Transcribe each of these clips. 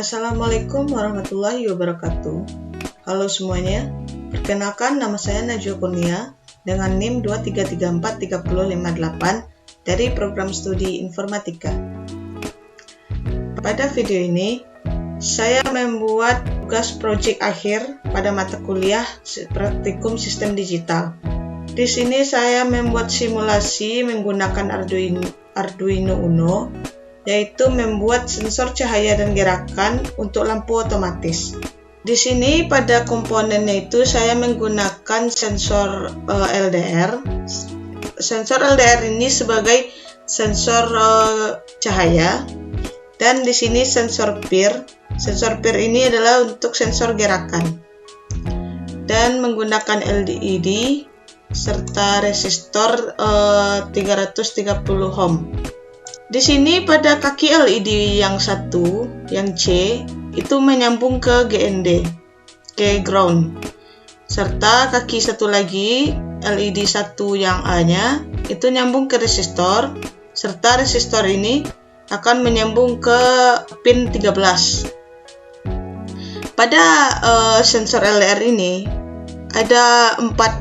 Assalamualaikum warahmatullahi wabarakatuh. Halo semuanya, perkenalkan nama saya Najwa Kurnia dengan NIM 23343058 dari program studi informatika. Pada video ini, saya membuat tugas proyek akhir pada mata kuliah praktikum sistem digital. Di sini saya membuat simulasi menggunakan Arduino Uno, yaitu membuat sensor cahaya dan gerakan untuk lampu otomatis. Di sini pada komponennya itu saya menggunakan sensor LDR. Sensor LDR ini sebagai sensor cahaya, dan di sini sensor PIR. Sensor PIR ini adalah untuk sensor gerakan, dan menggunakan LED serta resistor 330 ohm. Di sini pada kaki LED yang satu, yang C, itu menyambung ke GND, ke ground. Serta kaki satu lagi, LED satu yang A-nya, itu nyambung ke resistor, serta resistor ini akan menyambung ke pin 13. Pada sensor LDR ini ada empat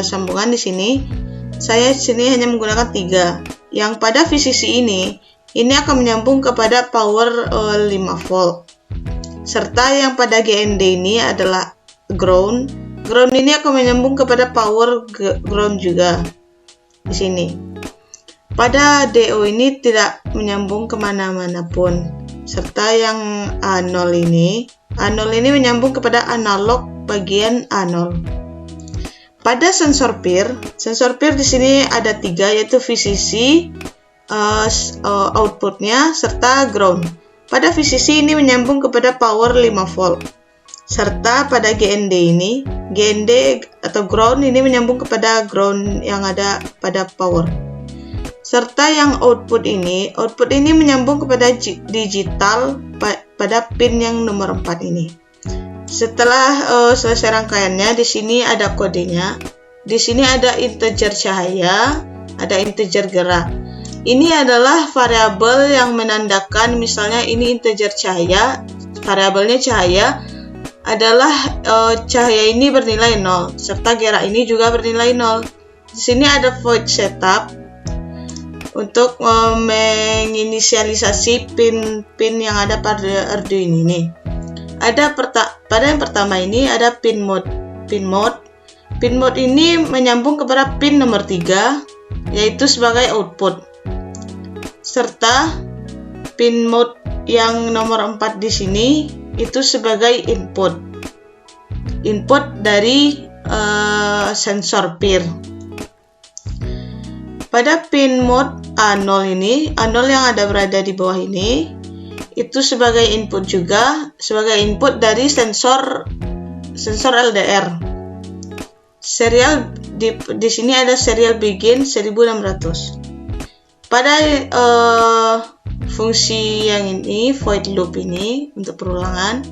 sambungan di sini. Saya di sini hanya menggunakan 3. Yang pada VCC ini akan menyambung kepada power 5 volt. Serta yang pada GND ini adalah ground. Ground ini akan menyambung kepada power ground juga di sini. Pada DO ini tidak menyambung kemana-mana pun. Serta yang A0 ini menyambung kepada analog bagian A0. Pada sensor PIR di sini ada 3, yaitu VCC, outputnya, serta ground. Pada VCC ini menyambung kepada power 5 volt. Serta pada GND atau ground ini menyambung kepada ground yang ada pada power. Serta yang output ini menyambung kepada digital pada pin yang nomor 4 ini. Setelah selesai rangkaiannya, di sini ada kodenya. Di sini ada integer cahaya, ada integer gerak. Ini adalah variabel yang menandakan, misalnya ini integer cahaya, variabelnya cahaya adalah cahaya ini bernilai 0, serta gerak ini juga bernilai 0. Di sini ada void setup untuk menginisialisasi pin yang ada pada Arduino ini. Pada yang pertama ini ada pin mode. Pin mode ini menyambung kepada pin nomor 3, yaitu sebagai output. Serta pin mode yang nomor 4 di sini itu sebagai input. Input dari sensor PIR. Pada pin mode A0 yang ada berada di bawah ini, itu sebagai input juga, sebagai input dari sensor LDR. Serial di sini ada serial begin 1600. Pada fungsi yang ini, void loop ini untuk perulangan,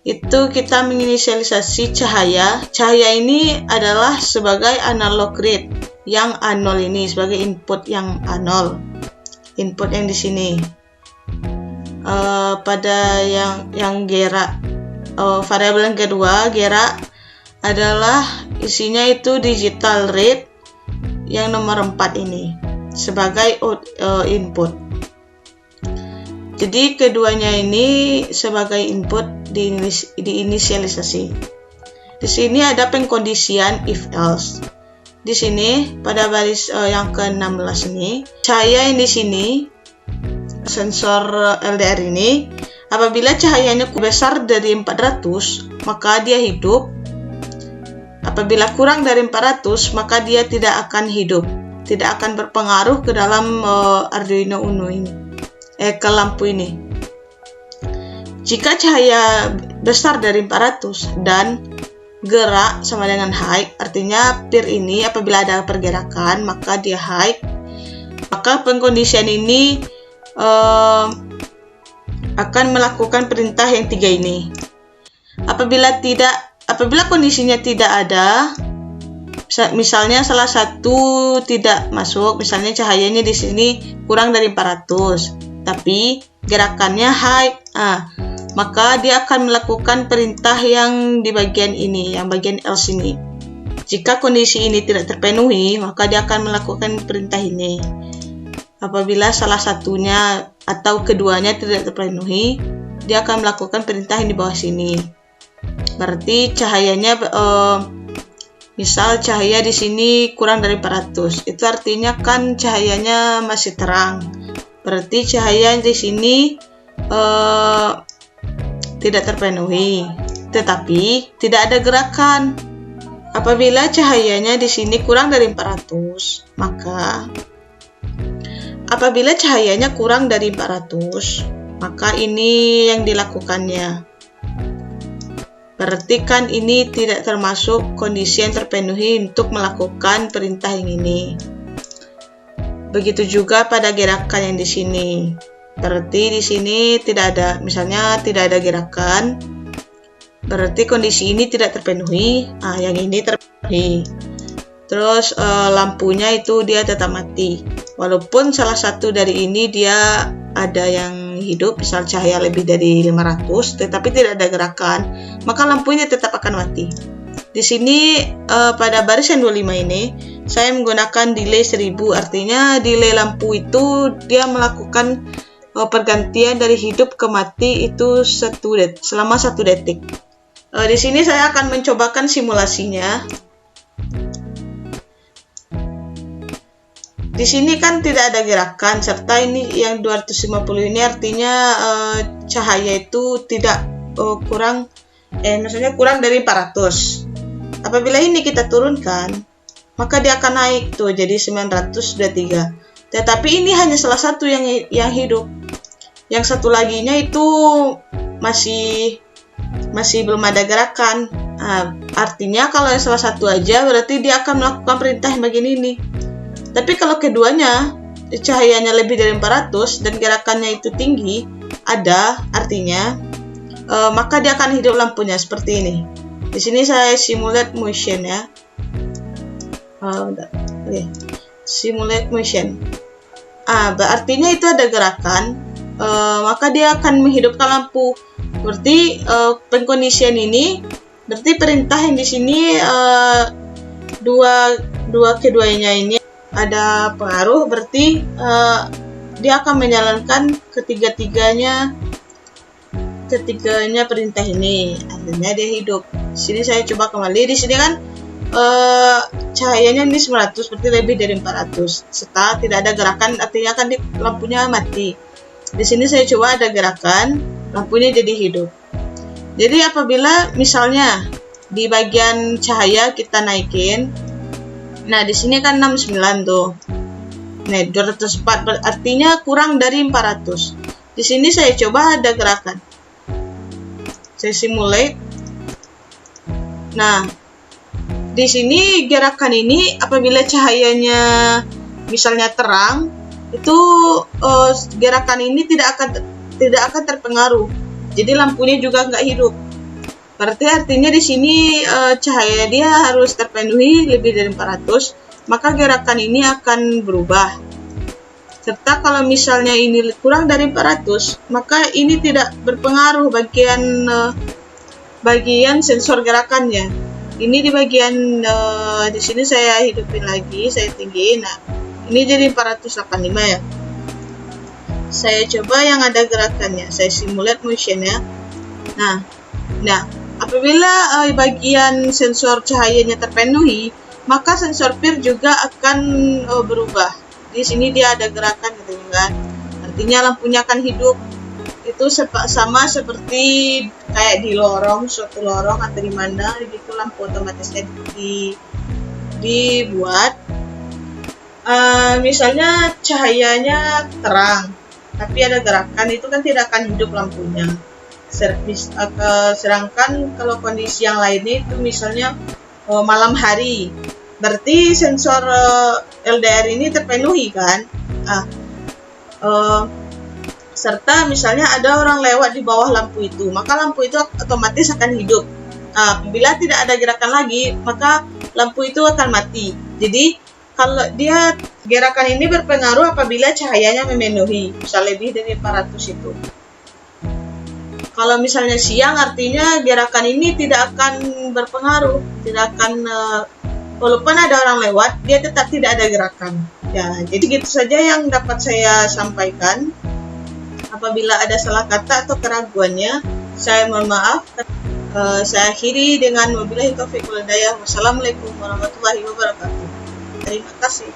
itu kita menginisialisasi cahaya. Cahaya ini adalah sebagai analog read yang A0 ini sebagai input yang A0. Input yang di sini. Pada yang gerak, variabel yang kedua, gerak, adalah isinya itu digital read yang nomor 4 ini sebagai input. Jadi keduanya ini sebagai input diinisialisasi. Di sini ada pengkondisian if else. Di sini pada baris yang ke-16 ini, cahaya yang di sini sensor LDR ini, apabila cahayanya besar dari 400, maka dia hidup. Apabila kurang dari 400, maka dia tidak akan hidup, tidak akan berpengaruh ke dalam Arduino Uno ini, ke lampu ini. Jika cahaya besar dari 400 dan gerak sama dengan high, artinya PIR ini apabila ada pergerakan, maka dia high, maka pengkondisian ini akan melakukan perintah yang 3 ini. Apabila kondisinya tidak ada, misalnya salah satu tidak masuk, misalnya cahayanya di sini kurang dari 400, tapi gerakannya hide, maka dia akan melakukan perintah yang di bagian ini, yang bagian else ini. Jika kondisi ini tidak terpenuhi, maka dia akan melakukan perintah ini. Apabila salah satunya atau keduanya tidak terpenuhi, dia akan melakukan perintah yang di bawah sini. Berarti cahayanya, misal cahaya di sini kurang dari 400, itu artinya kan cahayanya masih terang. Berarti cahaya di sini tidak terpenuhi, tetapi tidak ada gerakan. Apabila cahayanya di sini kurang dari 400, maka apabila cahayanya kurang dari 400, maka ini yang dilakukannya. Berarti kan ini tidak termasuk kondisi yang terpenuhi untuk melakukan perintah yang ini. Begitu juga pada gerakan yang di sini. Berarti di sini tidak ada, misalnya tidak ada gerakan. Berarti kondisi ini tidak terpenuhi. Yang ini terpenuhi. Terus lampunya itu dia tetap mati. Walaupun salah satu dari ini dia ada yang hidup, misal cahaya lebih dari 500, tetapi tidak ada gerakan, maka lampunya tetap akan mati. Di sini pada barisan 25 ini saya menggunakan delay 1000, artinya delay lampu itu dia melakukan pergantian dari hidup ke mati itu selama 1 detik. Di sini saya akan mencobakan simulasinya. Di sini kan tidak ada gerakan, serta ini yang 250 ini artinya cahaya itu tidak maksudnya kurang dari 400. Apabila ini kita turunkan, maka dia akan naik tuh jadi 923. Tetapi ini hanya salah satu yang hidup. Yang satu laginya itu masih belum ada gerakan. Artinya kalau yang salah satu aja berarti dia akan melakukan perintah yang bagian ini. Tapi kalau keduanya cahayanya lebih dari 400 dan gerakannya itu tinggi, artinya maka dia akan hidup lampunya seperti ini. Di sini saya simulate motion ya. Simulate motion. Artinya itu ada gerakan, maka dia akan menghidupkan lampu. Berarti pengkondisian ini, berarti perintah yang di sini keduanya ini ada pengaruh, berarti dia akan menjalankan ketiganya perintah ini, artinya dia hidup. Di sini saya coba kembali, di sini kan cahayanya ini 900, berarti lebih dari 400. Setelah tidak ada gerakan, artinya kan lampunya mati. Di sini saya coba ada gerakan, lampunya jadi hidup. Jadi apabila misalnya di bagian cahaya kita naikin, nah di sini kan 69 tuh. Nah 204 artinya kurang dari 400. Di sini saya coba ada gerakan. Saya simulate. Nah, di sini gerakan ini apabila cahayanya misalnya terang, itu gerakan ini tidak akan terpengaruh. Jadi lampunya juga nggak hidup. Berarti artinya di sini cahaya dia harus terpenuhi lebih dari 400, maka gerakan ini akan berubah. Serta kalau misalnya ini kurang dari 400, maka ini tidak berpengaruh bagian sensor gerakannya. Ini di bagian di sini saya hidupin lagi, saya tinggiin. Nah, ini jadi 485 ya. Saya coba yang ada gerakannya, saya simulate motion ya. Nah, apabila bagian sensor cahayanya terpenuhi, maka sensor PIR juga akan berubah. Di sini dia ada gerakan gitu kan. Artinya lampunya akan hidup. Itu sama seperti kayak di suatu lorong atau di mana gitu lampu otomatisnya dibuat. Misalnya cahayanya terang, tapi ada gerakan, itu kan tidak akan hidup lampunya. Sedangkan kalau kondisi yang lainnya itu misalnya malam hari, berarti sensor LDR ini terpenuhi kan. Serta misalnya ada orang lewat di bawah lampu itu, maka lampu itu otomatis akan hidup. Apabila tidak ada gerakan lagi, maka lampu itu akan mati. Jadi kalau dia Gerakan ini berpengaruh apabila cahayanya memenuhi, bisa lebih dari 400 itu. Kalau misalnya siang, artinya gerakan ini tidak akan berpengaruh, tidak akan walaupun ada orang lewat, dia tetap tidak ada gerakan. Ya, jadi gitu saja yang dapat saya sampaikan. Apabila ada salah kata atau keraguannya, saya mohon maaf. Saya akhiri dengan wabillahi taufiq wal hidayah. Wassalamualaikum warahmatullahi wabarakatuh. Terima kasih.